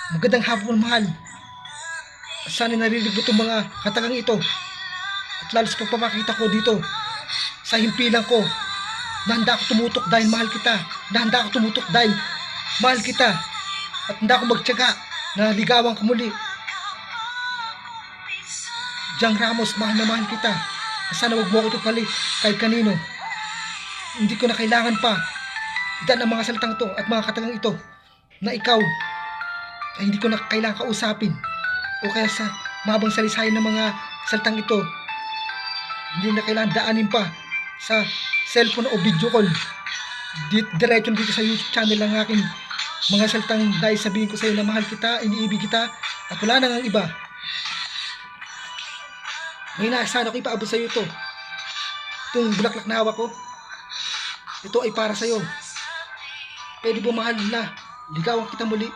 Magandang hapon, mahal. Sana narinig mo itong mga katagang ito. At lalo sa pagpapakita ko dito sa himpilan ko na handa ako tumutok dahil mahal kita. Na handa ako tumutok dahil mahal kita. At handa ako magtiyaga na ligawan ka muli. Jang Ramos, mahal na mahal kita. Sana wag mo ako ipagpalit kahit kanino. Hindi ko na kailangan pa itan ang mga salitang ito at mga katagang ito na ikaw ay hindi ko na kailangan kausapin o kaya sa mahabang salisayan ng mga salitang ito. Hindi na kailangan daanin pa sa cellphone o video call. Diretso dito sa YouTube channel ang aking mga salitang dahil sabihin ko sa iyo na mahal kita, iniibig kita at wala nang ang iba. May naasahan ako ipaabot sa iyo ito. Itong bulaklak na hawak ko, ito ay para sa iyo. Pwede ba mahal na ligawan kita muli?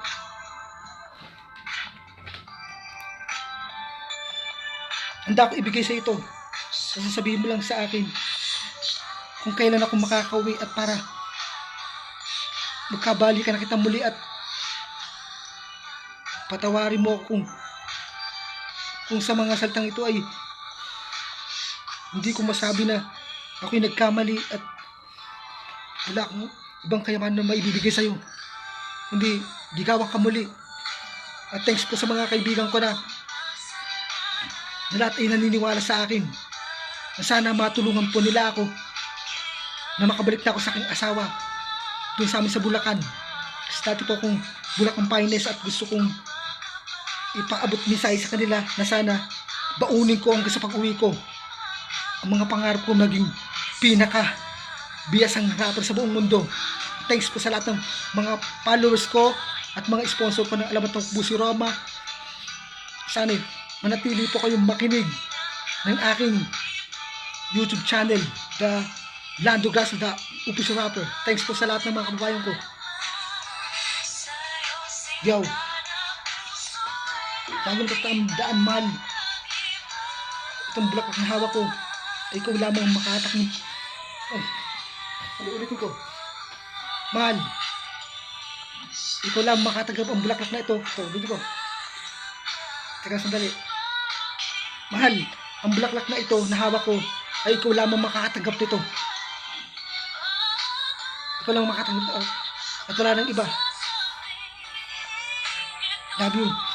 Handa ako ibigay sa ito. Sasabihin mo lang sa akin kung kailan ako makakauwi at para magkabalikan na kita muli at patawarin mo ako kung sa mga salitang ito ay hindi ko masabi na ako'y nagkamali at wala akong ibang kayamanan na maibibigay sa iyo. Hindi, ligawan ka muli. At thanks po sa mga kaibigan ko na lahat ay naniniwala sa akin na sana matulungan po nila ako na makabalik na ako sa aking asawa doon sa amin sa Bulacan. Kasi dati po akong Bulacan Pines at gusto kong ipaabot mensahe sa kanila na sana baunin ko hanggang sa pag-uwi ko ang mga pangarap ko maging pinaka biyasang rapper sa buong mundo. Thanks po sa lahat ng mga followers ko at mga sponsor ko ng Alamat ng Busi Roma. Sana manatili po kayong makinig ng aking YouTube channel, The Lando Gas, The Official Rapper. Thanks po sa lahat ng mga kababayan ko. Yo, laging tatandaan, mahal. Itong bulaklak na hawak ko ay ikaw lamang makahatak ni. Ay, ulitin ko. Mahal, ikaw lang makatagap ang bulaklak na ito. Ito, dito ko. Teka, sandali. Mahal, ang bulaklak na ito na hawak ko ay ikaw lamang makakatagap nito. Ikaw lang makatagap nito. At wala nang iba. Love you.